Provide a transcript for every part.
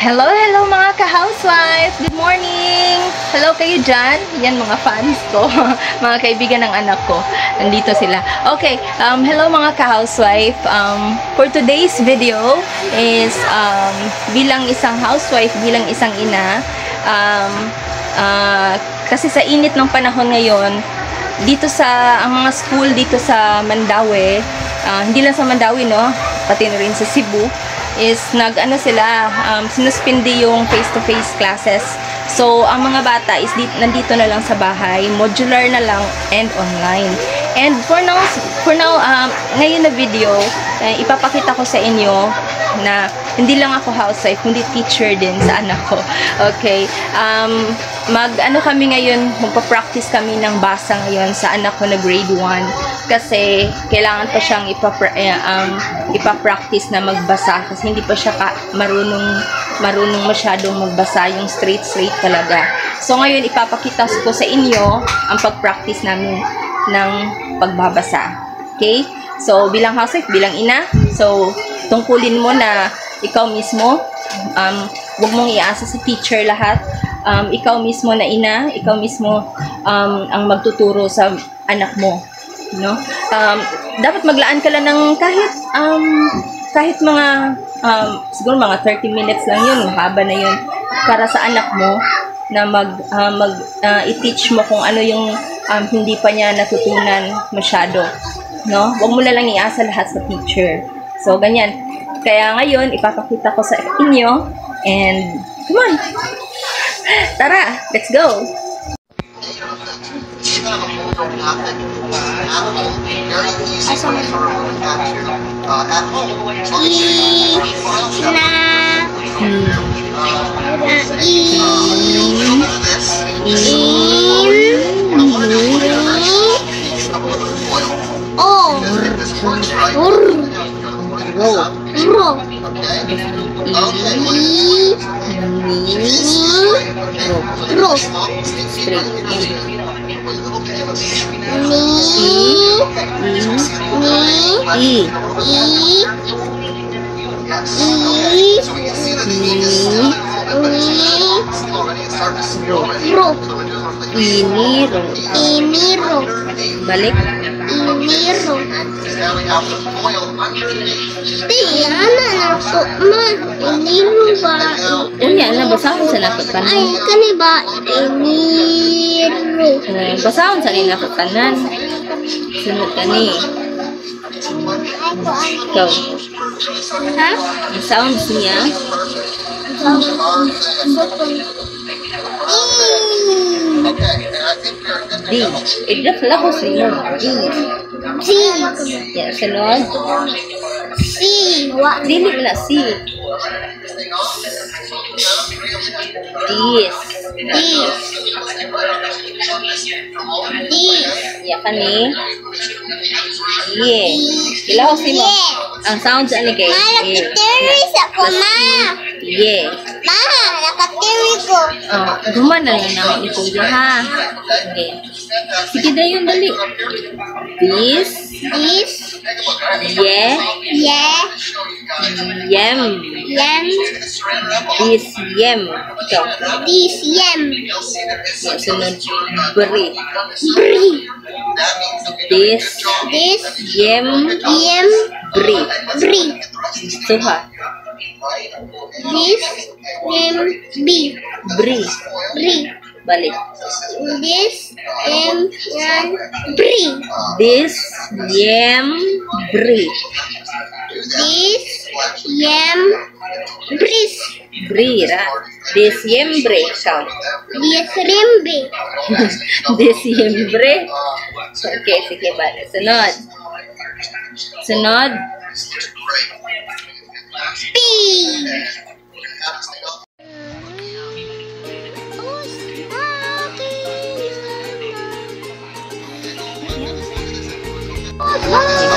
Hello, hello mga ka-housewife! Good morning! Hello kayo dyan. Yan mga fans ko. Mga kaibigan ng anak ko. Nandito sila. Okay, hello mga ka-housewife. For today's video is bilang isang housewife, bilang isang ina, kasi sa init ng panahon ngayon, dito sa ang mga school dito sa Mandaue, hindi lang sa Mandaue, no, pati na rin sa Cebu, is nag-ano sila, sinuspindi yung face-to-face classes. So, ang mga bata is nandito na lang sa bahay, modular na lang and online. And for now ngayon na video, ipapakita ko sa inyo na hindi lang ako housewife, kundi teacher din sa anak ko. Okay, mag-ano kami ngayon, magpa-practice kami ng basa ngayon sa anak ko na grade 1. Kasi kailangan pa siyang ipa-practice na magbasa kasi hindi pa siya marunong masyadong magbasa, yung straight talaga. So ngayon ipapakita ko sa inyo ang pag-practice namin ng pagbabasa. Okay? So bilang housewife, bilang ina, so tungkulin mo na ikaw mismo, huwag mong iasa sa teacher lahat. Ikaw mismo na ina, ikaw mismo ang magtuturo sa anak mo, no? Dapat maglaan ka lang ng kahit mga siguro mga 30 minutes lang yun, mahaba na yun, para sa anak mo na i-teach mo kung ano yung hindi pa niya natutunan masyado, no? Huwag mo na lang iasa lahat sa teacher. So ganyan. Kaya ngayon ipapakita ko sa inyo, and come on. Tara, let's go. Balik. Iniro. Tiana na po ma. Iniro ba? Unya na basahon sa nakot kanan. Ay kani ba iniro. Basahon sa ni nakot kanan. Sunod kani. Go. Ha? Ang sounds niya. D. Idlap lang ko sunod. D. C. Ya, sunod. C. Dili mo na C. Dis. Dis. Dis. Ya ka ni. Ye. Kila ko sino. Ang sounds ani kay. Nakatiris ako, ma. Ye. Ma, nakatiris ko. Oh, guman na lang namin ito ha. Okay. Sige na yun, dali. This. This. Ye. Ye. Yem. Yem. This yem. Ito. This yem. Yeah, sunod. Bri. Bri. This. This. Yem. Yem. Bri. Bri. Ito ha. This. Yem. Bi. Bri. Bri. Balik. This yem yan bri. This yem bri. This yem bris. Bri ra. This yem bri. Count. This rembe. This yem bri. Okay, sige ba. Sunod. Sunod. P.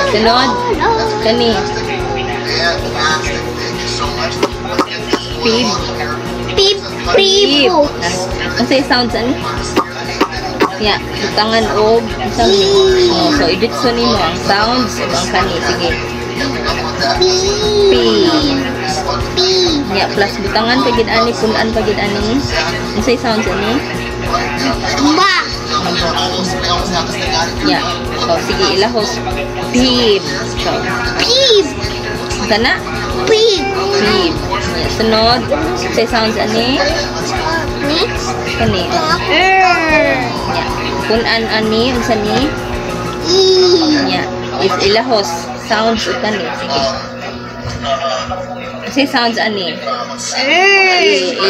Sunod. Kani. Pib. Pib. Pib. Kasi sounds ano? Yeah. Tangan o. So, edit so ni mo ang sounds. Ang kani. Sige. P. P. Ya, plus butangan pagid ani, punan pagid ani. Unsay sounds ani? Ba. Ya. So, sige, ilahos. Beep. So, Beep. kana? Beep. Beep. Ya, sunod. Unsay sounds ani? Ni. Kani. Ya. Punan ani, unsa ni? I. Ya. Is ilahos. Sounds kani. Sige. Unsay sounds ani?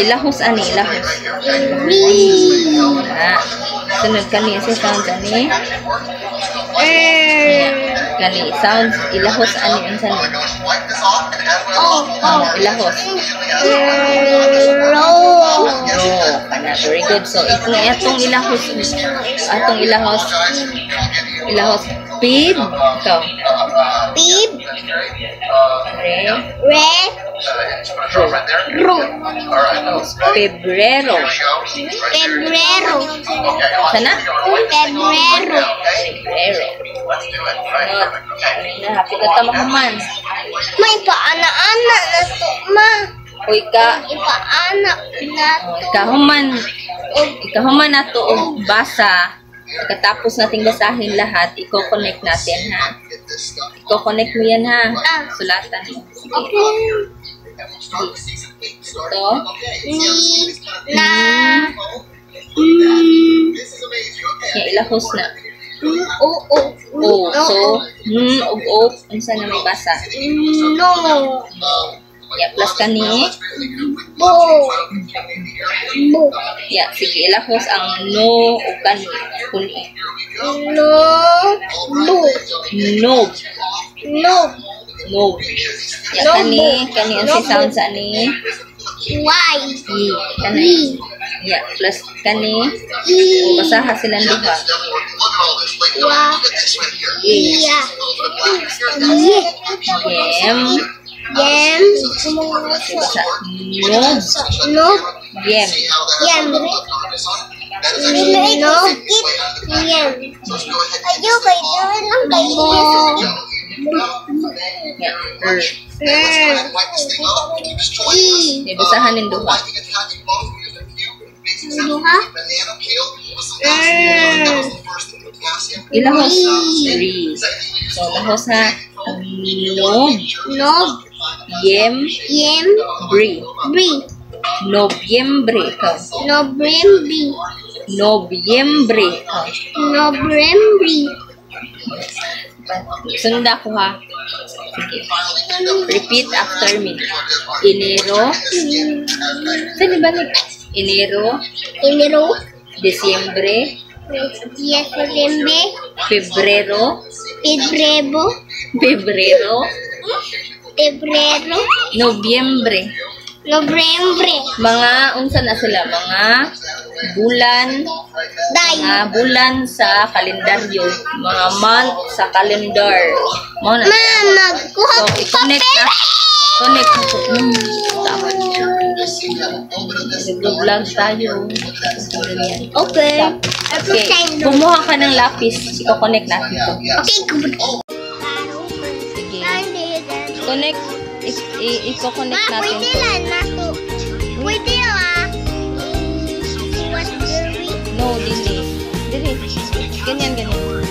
Ilahos ani, ilahos. Na. Sunod kani, unsay sounds ani? Kani, sounds ilahos ani, unsa ni? Ilahos. Roll. Kana, very good. So, atong ilahos, ilahos, pib. Ikaw. Beep. Re. Re. Ro. Pebrero. Pebrero. Sana? Pebrero. Pebrero. Hapit na tamahaman. May paana-ana na to, ma. Uy ka. Ipaanak na to. Ikahuman na to og basa. Pagkatapos nating basahin lahat, i-connect natin ha. I-connect mo yan ha. Sulatan mo. Okay. Ito. Ni. Na. Yan, ilahos na. Oo. O. So, ug unsa na may basa? No. Ya, plus kani. Bo. Bo. Ya, sige, ilahos ang no o kani. Kuni. No. Bo. Nob. No. Nob. Ya, kani. Kani ang si sound sa ani. Y. I. Kani. Ya, plus kani. O, basaha silang duha. Wa. Iya. Yem. Yem. Basa. Nob. No. Yem. Yem. No. Yem. Ayo kayo lang kayo. Ya. I. May basahan ng duha. Duha. Ilahos. Re. So, lahos ha. Nob. Nob. Yem. Yem. Bre. Bri. Nobyembre. Ikaw. Nobrembi. Nobyembre. Ikaw. Nobrembi. Sunod ako ha. Sige. Repeat after me. Enero. Saan ba ni? Enero. Enero. Desyembre. Diciembre. Febrero. Febrero. Febrero. Febrero. Nobyembre. Nobyembre. Mga, unsa na sila? Mga bulan. Day. Mga bulan sa kalendaryo. Mga month sa calendar. Mo na. Ma, magkuha So, ko i-connect papel. na. Connect na po. Tama. Nag-vlog tayo. Ganyan. Okay. Okay. Kumuha ka ng lapis. I-connect natin ito. Okay, good. Sige. Connect. I-connect Ma, natin pwede ito. lang na to. Pwede lang. What berry? No, dili. Dili. Ganyan.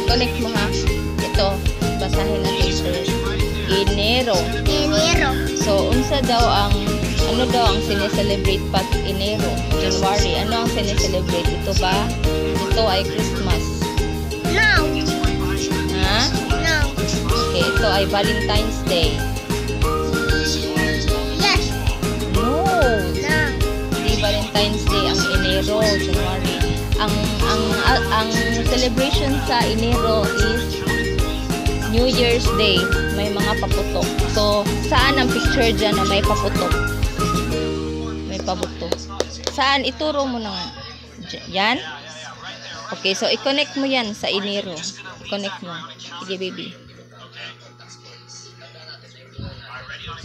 Connect mo ha. Ito. Basahin natin first. Enero. Enero. So, unsa daw ang ano daw ang sineselebrate pag Enero? January. Ano ang sineselebrate? Ito ba? Ito ay Christmas. No. Ha? No. Okay, ito ay Valentine's Day. Yes. No. No. Hindi Valentine's Day ang Enero, January. Ang celebration sa Enero is New Year's Day. May mga paputok. So, saan ang picture dyan na may paputok? May paputok. Saan? Ituro mo na nga. Yan? Okay, so i-connect mo yan sa Enero. I-connect mo. Sige, baby.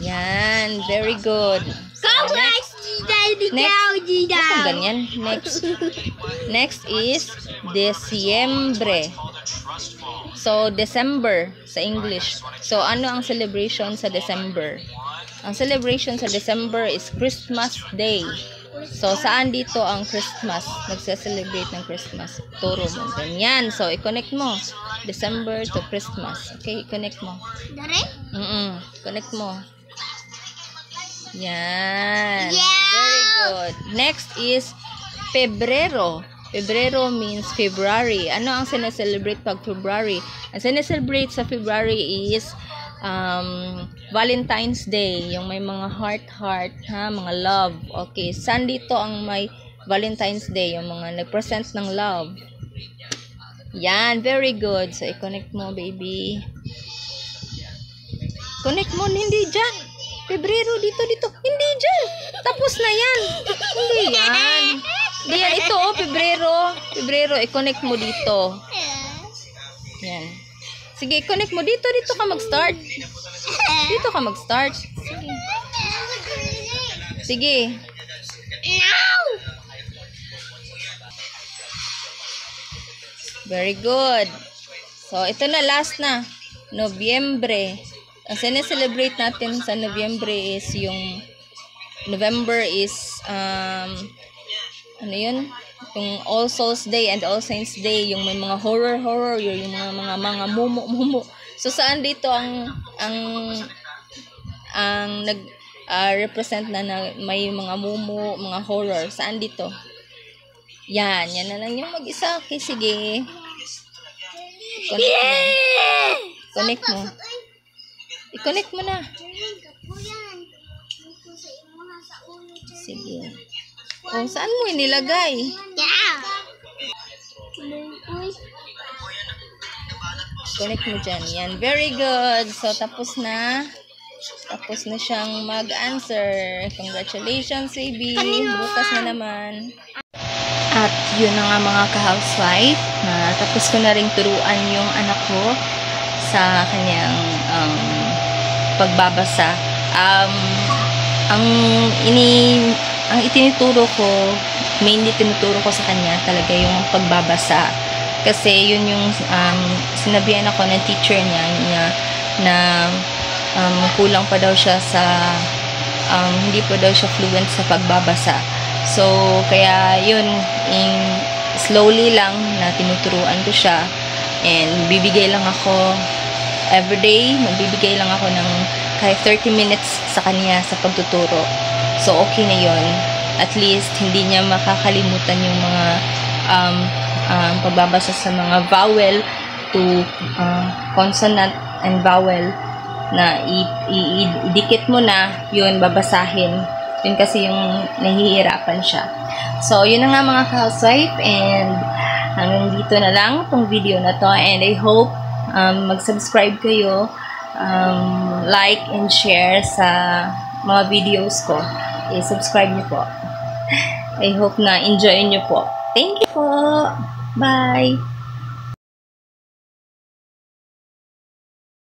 Yan. Very good. So, next. Bakit ganyan? Next is Desyembre. So, December sa English. So, ano ang celebration sa December? Ang celebration sa December is Christmas Day. So, saan dito ang Christmas? Nagse-celebrate ng Christmas. Turo mo. Ganyan. So, i-connect mo. December to Christmas. Okay, i-connect mo. Dari? Connect mo. Yan. Yeah! Very good. Next is Pebrero. Pebrero means February. Ano ang sineselebrate pag February? Ang sineselebrate sa February is Valentine's Day, yung may mga heart, ha, mga love. Okay, saan dito ang may Valentine's Day, yung mga nag-present ng love. Yan, very good. So, i-connect mo, baby. Connect mo, hindi dyan. Pebrero, dito. Hindi dyan. Tapos na yan. Hindi yan. Hindi yan. Ito, oh, Pebrero. Pebrero, i-connect mo dito. Yan. Sige, connect mo dito. Dito ka mag-start. Dito ka mag-start. Sige. Sige. No! Very good. So, ito na, last na. Nobyembre. Ang sineselebrate natin sa Nobyembre is yung November is ano yun? Yung All Souls Day and All Saints Day, yung may mga horror, yung mga mumu. So saan dito ang nag represent na may mga mumu, mga horror? Saan dito? Yan na lang yung mag-isa. Okay, sige. Connect mo. I-connect mo na. Sige. Oh, saan mo inilagay? Yeah! Connect mo dyan. Yan. Very good. So, tapos na. Tapos na siyang mag-answer. Congratulations, baby. Bukas na naman. At yun na nga mga ka-housewife. Tapos ko na rin turuan yung anak ko sa kanyang pagbabasa. Ang itinuturo ko, mainly tinuturo ko sa kanya talaga yung pagbabasa. Kasi yun yung sinabihan ako ng teacher niya na kulang pa daw siya sa hindi pa daw siya fluent sa pagbabasa. So, kaya yun, slowly lang na tinuturuan ko siya. And bibigay lang ako everyday, magbibigay lang ako ng kahit 30 minutes sa kanya sa pagtuturo. So, okay na yun. At least, hindi niya makakalimutan yung mga pagbabasa sa mga vowel to consonant and vowel na idikit mo na, yun, babasahin. Yun kasi yung nahihirapan siya. So, yun na nga mga ka-housewife, and hanggang dito na lang itong video na to, and I hope mag-subscribe kayo, like and share sa mga videos ko. I-subscribe niyo po. I hope na enjoy niyo po. Thank you po. Bye.